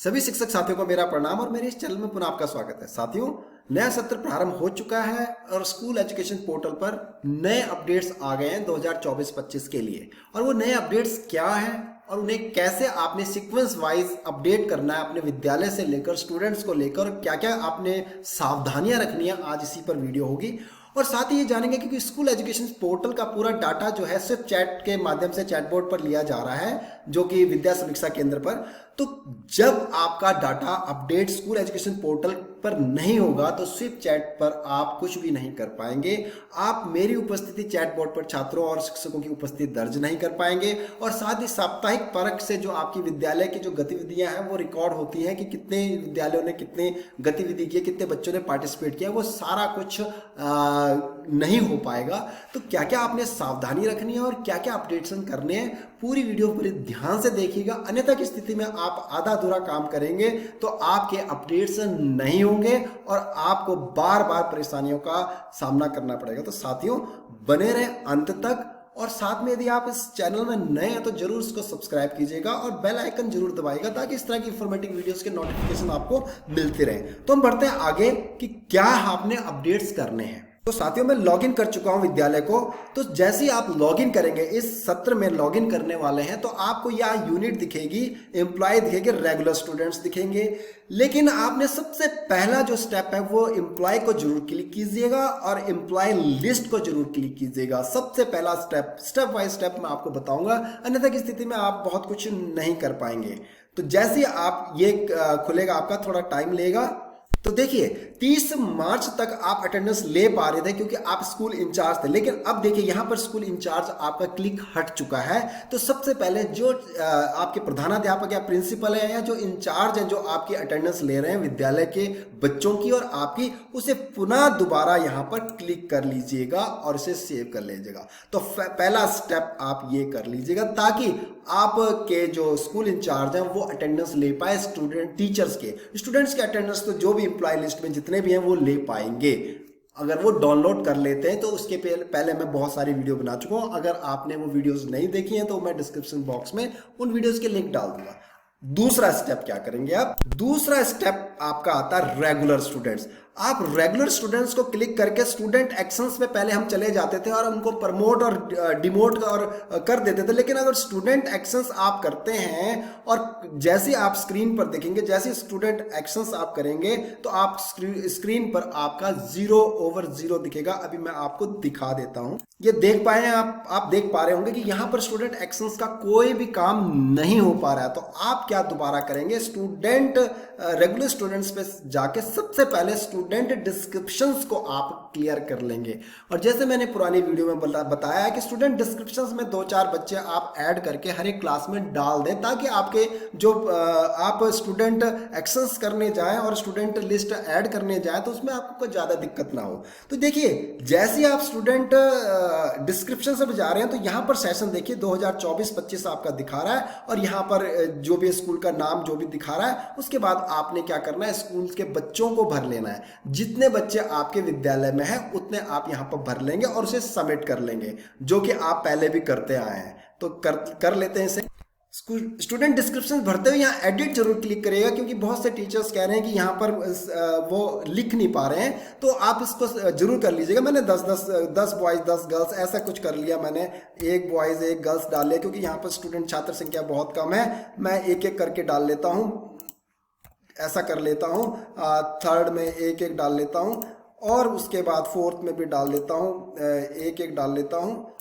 सभी शिक्षक साथियों को मेरा प्रणाम और मेरे इस चैनल में पुनः आपका स्वागत है। साथियों, नया सत्र प्रारंभ हो चुका है और स्कूल एजुकेशन पोर्टल पर नए अपडेट्स आ गए हैं 2024-25 के लिए। और वो नए अपडेट्स क्या हैं और उन्हें कैसे आपने सीक्वेंस वाइज अपडेट करना है अपने विद्यालय से लेकर स्टूडेंट्स को लेकर, क्या क्या आपने सावधानियां रखनी है, आज इसी पर वीडियो होगी। और साथ ही ये जानेंगे कि स्कूल एजुकेशन पोर्टल का पूरा डाटा जो है सिर्फ चैट के माध्यम से चैटबोर्ड पर लिया जा रहा है, जो कि विद्या समीक्षा केंद्र पर। तो जब आपका data update school education portal पर नहीं होगा तो सिर्फ चैट पर आप कुछ भी नहीं कर पाएंगे। आप मेरी उपस्थिति चैटबोर्ड पर छात्रों और शिक्षकों की उपस्थिति दर्ज नहीं कर पाएंगे। और साथ ही साप्ताहिक परख से जो आपकी विद्यालय की जो गतिविधियां हैं वो रिकॉर्ड होती हैं कि कितने विद्यालयों ने कितने गतिविधि किए, कितने बच्चों ने पार्टिसिपेट किया, वो सारा कुछ नहीं हो पाएगा। तो क्या क्या आपने सावधानी रखनी है और क्या क्या अपडेशन करने हैं, पूरी वीडियो पूरी ध्यान से देखिएगा। अन्यथा की स्थिति में आप आधा अधूरा काम करेंगे तो आपके अपडेट्स नहीं होंगे और आपको बार बार परेशानियों का सामना करना पड़ेगा। तो साथियों, बने रहें अंत तक। और साथ में यदि आप इस चैनल में नए हैं तो जरूर इसको सब्सक्राइब कीजिएगा और बेल आइकन जरूर दबाइएगा ताकि इस तरह की इंफॉर्मेटिव वीडियोस के नोटिफिकेशन आपको मिलते रहे। तो हम बढ़ते हैं आगे कि क्या आपने अपडेट्स करने हैं। तो साथियों, मैं लॉगिन कर चुका हूं विद्यालय को। तो जैसे ही आप लॉगिन करेंगे, इस सत्र में लॉगिन करने वाले हैं, तो आपको यहाँ यूनिट दिखेगी, एम्प्लॉय दिखेगी, रेगुलर स्टूडेंट्स दिखेंगे। लेकिन आपने सबसे पहला जो स्टेप है वो एम्प्लॉय को जरूर क्लिक कीजिएगा और एम्प्लॉय लिस्ट को जरूर क्लिक कीजिएगा। सबसे पहला स्टेप बाय स्टेप मैं आपको बताऊंगा, अन्यथा की स्थिति में आप बहुत कुछ नहीं कर पाएंगे। तो जैसे आप ये खुलेगा, आपका थोड़ा टाइम लेगा। तो देखिए, 30 मार्च तक आप अटेंडेंस ले पा रहे थे क्योंकि आप स्कूल इंचार्ज थे। लेकिन अब देखिए, यहां पर स्कूल इंचार्ज आपका क्लिक हट चुका है। तो सबसे पहले जो आपके प्रधानाध्यापक या प्रिंसिपल है या जो इंचार्ज है, जो आपकी अटेंडेंस ले रहे हैं विद्यालय के बच्चों की और आपकी, उसे पुनः दोबारा यहां पर क्लिक कर लीजिएगा और इसे सेव कर लीजिएगा। तो पहला स्टेप आप ये कर लीजिएगा ताकि आपके जो स्कूल इंचार्ज हैं वो अटेंडेंस ले पाए टीचर्स के। स्टूडेंट्स के अटेंडेंस तो जो भी एम्प्लॉय लिस्ट में जितने भी हैं वो ले पाएंगे अगर वो डाउनलोड कर लेते हैं। तो उसके पहले मैं बहुत सारी वीडियो बना चुका हूं। अगर आपने वो वीडियोस नहीं देखी हैं तो मैं डिस्क्रिप्शन बॉक्स में उन वीडियोस के लिंक डाल दूंगा। दूसरा स्टेप क्या करेंगे आप? दूसरा स्टेप आपका आता है रेगुलर स्टूडेंट्स। आप रेगुलर स्टूडेंट्स को क्लिक करके स्टूडेंट एक्शंस में पहले हम चले जाते थे और उनको प्रमोट और डिमोट और कर देते थे। लेकिन अगर स्टूडेंट एक्शंस आप करते हैं और जैसे आप स्क्रीन पर देखेंगे, जैसे स्टूडेंट एक्शंस आप करेंगे तो आप स्क्रीन पर आपका 0/0 दिखेगा। अभी मैं आपको दिखा देता हूं। ये देख पाए हैं आप देख पा रहे होंगे कि यहां पर स्टूडेंट एक्शंस का कोई भी काम नहीं हो पा रहा है। तो आप क्या दोबारा करेंगे? रेगुलर स्टूडेंट्स पे जाके सबसे पहले स्टूडेंट डिस्क्रिप्शंस को आप क्लियर कर लेंगे। और जैसे मैंने पुरानी वीडियो में बताया है कि स्टूडेंट डिस्क्रिप्शंस में 2-4 बच्चे आप ऐड करके हर एक क्लास में डाल दें ताकि आपके जो आप स्टूडेंट एक्शंस करने जाएं और स्टूडेंट लिस्ट ऐड करने जाएं तो उसमें आपको कोई ज़्यादा दिक्कत ना हो। तो देखिए, जैसे आप स्टूडेंट डिस्क्रिप्शन से जा रहे हैं तो यहाँ पर सेशन देखिए 2024-25 आपका दिखा रहा है और यहाँ पर जो भी स्कूल का नाम जो भी दिखा रहा है, उसके बाद आपने क्या करना है? स्कूल के बच्चों को भर लेना है। जितने बच्चे आपके विद्यालय में हैं उतने आप यहाँ पर भर लेंगे और उसे सबमिट कर लेंगे, जो कि आप पहले भी करते आए हैं। तो कर लेते हैं इसे। स्टूडेंट डिस्क्रिप्शन भरते हुए यहाँ एडिट जरूर क्लिक करिएगा क्योंकि बहुत से टीचर्स कह रहे हैं कि यहाँ पर वो लिख नहीं पा रहे हैं। तो आप इसको जरूर कर लीजिएगा। मैंने 10 बॉयज 10 गर्ल्स ऐसा कुछ कर लिया। मैंने 1 बॉयज 1 गर्ल्स डाल लिया क्योंकि यहाँ पर स्टूडेंट छात्र संख्या बहुत कम है। मैं एक करके डाल लेता हूँ, ऐसा कर लेता हूँ। थर्ड में एक डाल लेता हूँ और उसके बाद फोर्थ में भी डाल लेता हूँ, एक डाल लेता हूँ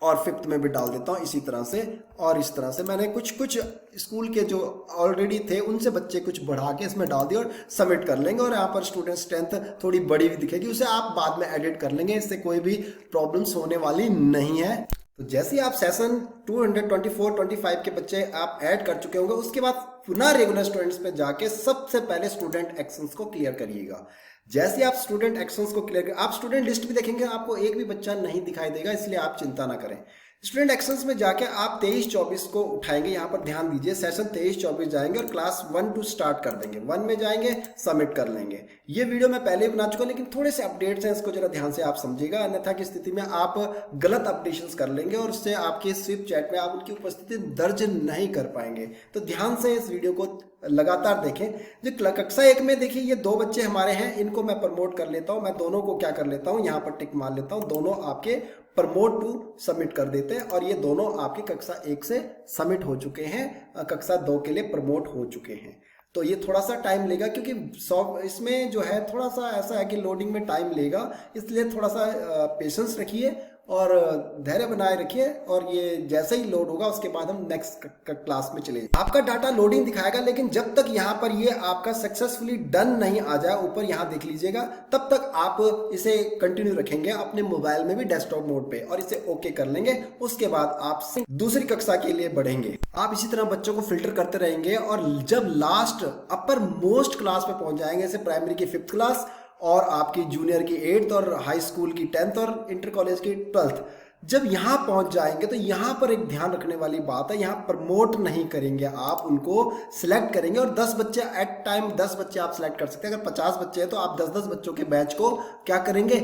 और फिफ्थ में भी डाल देता हूँ इसी तरह से। और इस तरह से मैंने कुछ स्कूल के जो ऑलरेडी थे उनसे बच्चे कुछ बढ़ा के इसमें डाल दिए और सबमिट कर लेंगे। और यहाँ पर स्टूडेंट स्ट्रेंथ थोड़ी बड़ी भी दिखेगी, उसे आप बाद में एडिट कर लेंगे। इससे कोई भी प्रॉब्लम्स होने वाली नहीं है। तो जैसे ही आप सेशन 224-25 के बच्चे आप ऐड कर चुके होंगे, उसके बाद पुनः रेगुलर स्टूडेंट्स पे जाके सबसे पहले स्टूडेंट एक्शंस को क्लियर करिएगा। जैसे आप स्टूडेंट एक्शंस को क्लियर आप स्टूडेंट लिस्ट भी देखेंगे, आपको एक भी बच्चा नहीं दिखाई देगा, इसलिए आप चिंता ना करें। स्टूडेंट एक्शंस में जाके आप 23-24 को उठाएंगे, यहाँ पर ध्यान दीजिए, सेशन 23-24 जाएंगे और क्लास 1-2 स्टार्ट कर देंगे, 1 में जाएंगे, सबमिट कर लेंगे। ये वीडियो मैं पहले ही बना चुका, लेकिन थोड़े से अपडेट्स हैं, इसको जरा ध्यान से आप समझिएगा, अन्यथा की स्थिति में आप गलत अपडेशंस कर लेंगे और उससे आपके स्विप चैट में आप उनकी उपस्थिति दर्ज नहीं कर पाएंगे। तो ध्यान से इस वीडियो को लगातार देखें। जो कक्षा 1 में देखिए, ये 2 बच्चे हमारे हैं, इनको मैं प्रमोट कर लेता हूं, मैं दोनों को क्या कर लेता हूं, यहाँ पर टिक मार लेता हूं, दोनों आपके प्रमोट टू सबमिट कर देते हैं और ये दोनों आपकी कक्षा 1 से सबमिट हो चुके हैं, कक्षा 2 के लिए प्रमोट हो चुके हैं। तो ये थोड़ा सा टाइम लेगा, क्योंकि इसमें जो है थोड़ा सा ऐसा है कि लोडिंग में टाइम लेगा, इसलिए थोड़ा सा पेशेंस रखिए और धैर्य बनाए रखिए, और ये जैसे ही लोड होगा उसके बाद हम नेक्स्ट क्लास में चले। आपका डाटा लोडिंग दिखाएगा, लेकिन जब तक यहाँ पर ये आपका सक्सेसफुली डन नहीं आ जाए, ऊपर यहाँ देख लीजिएगा, तब तक आप इसे कंटिन्यू रखेंगे अपने मोबाइल में भी डेस्कटॉप मोड पे और इसे ओके कर लेंगे। उसके बाद आप दूसरी कक्षा के लिए बढ़ेंगे। आप इसी तरह बच्चों को फिल्टर करते रहेंगे और जब लास्ट अपर मोस्ट क्लास पे पहुंच जाएंगे, जैसे प्राइमरी की 5th क्लास और आपकी जूनियर की 8th और हाई स्कूल की 10th और इंटर कॉलेज की 12th, जब यहाँ पहुंच जाएंगे तो यहाँ पर एक ध्यान रखने वाली बात है, यहाँ प्रमोट नहीं करेंगे, आप उनको सिलेक्ट करेंगे और 10 बच्चे एट टाइम 10 बच्चे आप सिलेक्ट कर सकते हैं। अगर 50 बच्चे हैं तो आप 10-10 बच्चों के बैच को क्या करेंगे,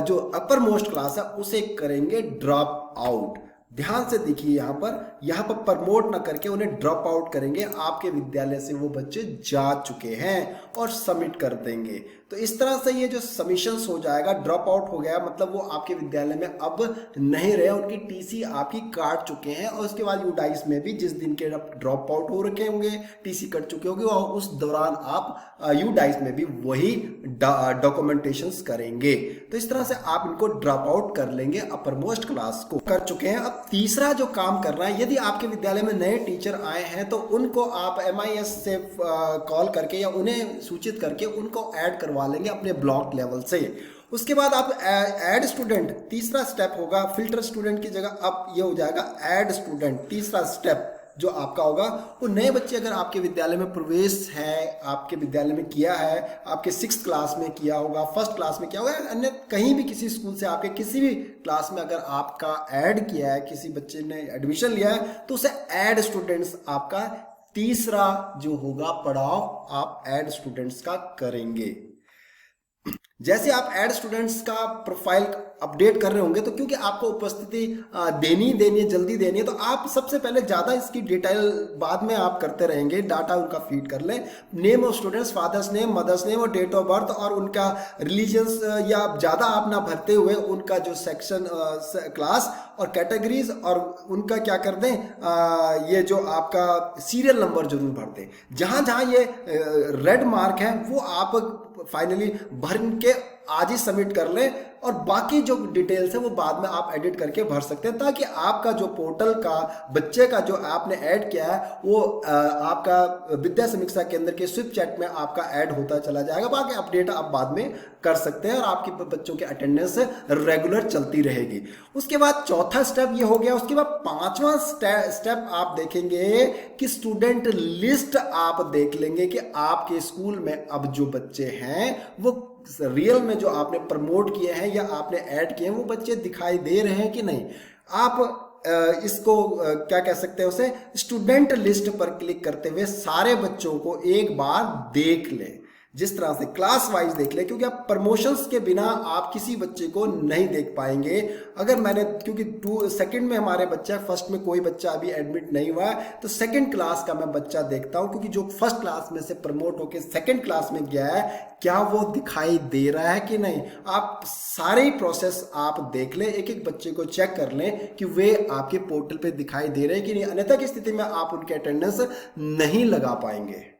जो अपर मोस्ट क्लास है उसे करेंगे ड्रॉप आउट। ध्यान से देखिए, यहाँ पर प्रमोट ना करके उन्हें ड्रॉप आउट करेंगे। आपके विद्यालय से वो बच्चे जा चुके हैं और सबमिट कर देंगे। तो इस तरह से ये जो सबमिशंस हो जाएगा, ड्रॉप आउट हो गया मतलब वो आपके विद्यालय में अब नहीं रहे, उनकी टीसी आपकी काट चुके हैं। और उसके बाद यूडाइस में भी जिस दिन के ड्रॉप आउट हो रखे होंगे, टीसी कट चुके होंगे, और उस दौरान आप यूडाइस में भी वही डॉक्यूमेंटेशंस करेंगे। तो इस तरह से आप इनको ड्रॉप आउट कर लेंगे, अपर मोस्ट क्लास को कर चुके हैं। अब तीसरा जो काम करना है, यदि आपके विद्यालय में नए टीचर आए हैं तो उनको आप MIS से कॉल करके या उन्हें सूचित करके उनको ऐड करवा लेंगे अपने ब्लॉक लेवल से। उसके बाद आप ऐड स्टूडेंट, तीसरा स्टेप होगा, फिल्टर स्टूडेंट की जगह अब ये हो जाएगा ऐड स्टूडेंट। तीसरा स्टेप जो आपका होगा, वो नए बच्चे अगर आपके विद्यालय में प्रवेश है, आपके विद्यालय में किया है, आपके 6th क्लास में किया होगा, 1st क्लास में किया होगा, अन्य कहीं भी किसी स्कूल से आपके किसी भी क्लास में अगर आपका ऐड किया है, किसी बच्चे ने एडमिशन लिया है, तो उसे ऐड स्टूडेंट्स आपका तीसरा जो होगा पड़ाव आप ऐड स्टूडेंट्स का करेंगे। जैसे आप ऐड स्टूडेंट्स का प्रोफाइल अपडेट कर रहे होंगे, तो क्योंकि आपको उपस्थिति देनी है, जल्दी देनी है, तो आप सबसे पहले ज़्यादा इसकी डिटेल बाद में आप करते रहेंगे, डाटा उनका फीड कर लें, name of students, father's name, mother's name और डेट ऑफ बर्थ, और उनका रिलीजन्स या ज़्यादा आप ना भरते हुए उनका जो सेक्शन, क्लास और कैटेगरीज, और उनका क्या कर दें, ये जो आपका सीरियल नंबर जरूर भर दें। जहाँ जहाँ ये रेड मार्क है वो आप फाइनली भर के आज ही सबमिट कर लें, और बाकी जो डिटेल्स है वो बाद में आप एडिट करके भर सकते हैं, ताकि आपका जो पोर्टल का बच्चे का जो आपने ऐड किया है वो आपका विद्या समीक्षा केंद्र के स्विप चैट में आपका ऐड होता चला जाएगा। बाकी अपडेट आप बाद में कर सकते हैं और आपके बच्चों की अटेंडेंस रेगुलर चलती रहेगी। उसके बाद चौथा स्टेप ये हो गया। उसके बाद 5वां स्टेप आप देखेंगे कि स्टूडेंट लिस्ट आप देख लेंगे कि आपके स्कूल में अब जो बच्चे हैं वो रियल में जो आपने प्रमोट किए हैं या आपने ऐड किए हैं वो बच्चे दिखाई दे रहे हैं कि नहीं। आप इसको क्या कह सकते हैं, उसे स्टूडेंट लिस्ट पर क्लिक करते हुए सारे बच्चों को एक बार देख लें, जिस तरह से क्लास वाइज देख ले, क्योंकि आप प्रमोशंस के बिना आप किसी बच्चे को नहीं देख पाएंगे। अगर मैंने, क्योंकि सेकंड में हमारे बच्चा, फर्स्ट में कोई बच्चा अभी एडमिट नहीं हुआ है, तो सेकंड क्लास का मैं बच्चा देखता हूं, क्योंकि जो फर्स्ट क्लास में से प्रमोट होकर सेकंड क्लास में गया है क्या वो दिखाई दे रहा है कि नहीं। आप सारे प्रोसेस आप देख लें, एक एक बच्चे को चेक कर लें कि वे आपके पोर्टल पे दिखाई दे रहे हैं कि नहीं, अन्यथा की स्थिति में आप उनके अटेंडेंस नहीं लगा पाएंगे।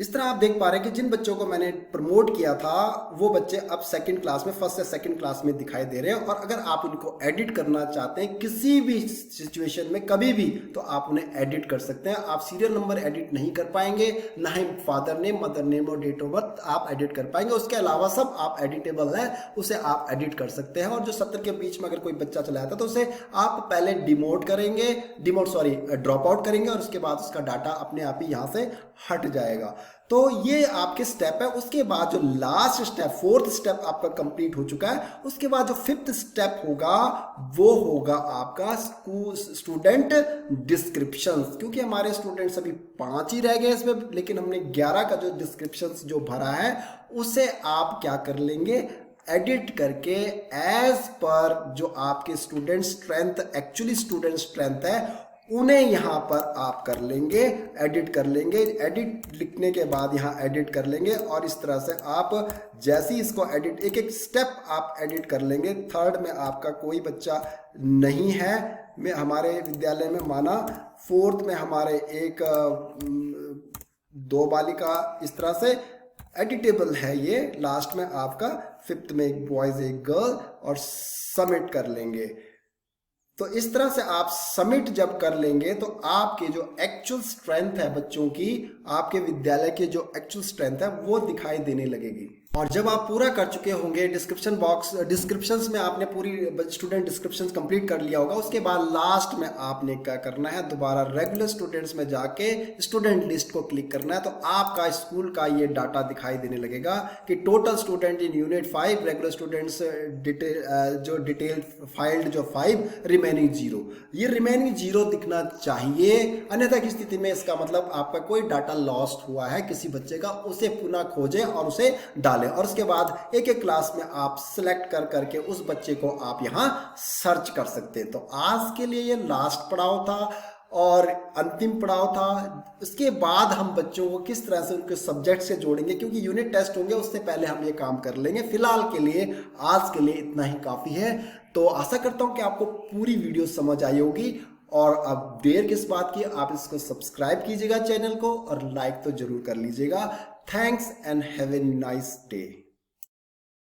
इस तरह आप देख पा रहे हैं कि जिन बच्चों को मैंने प्रमोट किया था वो बच्चे अब सेकंड क्लास में, फर्स्ट से सेकंड क्लास में दिखाई दे रहे हैं। और अगर आप इनको एडिट करना चाहते हैं किसी भी सिचुएशन में कभी भी, तो आप उन्हें एडिट कर सकते हैं। आप सीरियल नंबर एडिट नहीं कर पाएंगे, ना ही फादर नेम, मदर नेम और डेट ऑफ बर्थ आप एडिट कर पाएंगे। उसके अलावा सब आप एडिटेबल है, उसे आप एडिट कर सकते हैं। और जो 70 के बीच में अगर कोई बच्चा चला जाता है तो उसे आप पहले ड्रॉप आउट करेंगे और उसके बाद उसका डाटा अपने आप ही यहाँ से हट जाएगा। तो ये आपके स्टेप है। उसके बाद जो लास्ट स्टेप, फोर्थ स्टेप आपका कंप्लीट हो चुका है। उसके बाद जो फिफ्थ स्टेप होगा वो होगा आपका स्टूडेंट डिस्क्रिप्शन, क्योंकि हमारे स्टूडेंट्स अभी 5 ही रह गए इसमें, लेकिन हमने 11 का जो डिस्क्रिप्शन जो भरा है उसे आप क्या कर लेंगे, एडिट करके एज पर जो आपके student strength, actually student strength है, उन्हें यहाँ पर आप कर लेंगे, एडिट कर लेंगे। एडिट लिखने के बाद यहाँ एडिट कर लेंगे और इस तरह से आप जैसे ही इसको एडिट, एक एक स्टेप आप एडिट कर लेंगे। थर्ड में आपका कोई बच्चा नहीं है मैं हमारे विद्यालय में, माना फोर्थ में हमारे एक 2 बालिका, इस तरह से एडिटेबल है ये। लास्ट में आपका फिफ्थ में एक बॉयज एक गर्ल, और सबमिट कर लेंगे। तो इस तरह से आप सबमिट जब कर लेंगे तो आपके जो एक्चुअल स्ट्रेंथ है बच्चों की, आपके विद्यालय के जो एक्चुअल स्ट्रेंथ है वो दिखाई देने लगेगी। और जब आप पूरा कर चुके होंगे, डिस्क्रिप्शंस में आपने पूरी स्टूडेंट डिस्क्रिप्शंस कंप्लीट कर लिया होगा, उसके बाद लास्ट में आपने क्या करना है, दोबारा रेगुलर स्टूडेंट्स में जाके स्टूडेंट लिस्ट को क्लिक करना है। तो आपका स्कूल का ये डाटा दिखाई देने लगेगा कि total student in unit 5, regular students जो डिटेल फाइल्ड जो 5, रिमेनिंग 0। ये रिमेनिंग 0 दिखना चाहिए, अन्यथा की स्थिति में इसका मतलब आपका कोई डाटा लॉस्ट हुआ है किसी बच्चे का, उसे पुनः खोजें और उसे डालें। और उसके बाद एक एक क्लास में आप सिलेक्ट कर करके उस बच्चे को आप यहां सर्च कर सकते हैं। तो आज के लिए ये लास्ट पड़ाव था और अंतिम पड़ाव था। इसके बाद हम बच्चों को किस तरह से उनके सब्जेक्ट से जोड़ेंगे, क्योंकि यूनिट टेस्ट होंगे, उससे पहले हम ये काम कर लेंगे। फिलहाल के लिए आज के लिए इतना ही काफी है। तो आशा करता हूं कि आपको पूरी वीडियो समझ आई होगी, और अब देर किस बात की, आप इसको सब्सक्राइब कीजिएगा चैनल को और लाइक तो जरूर कर लीजिएगा। Thanks and have a nice day.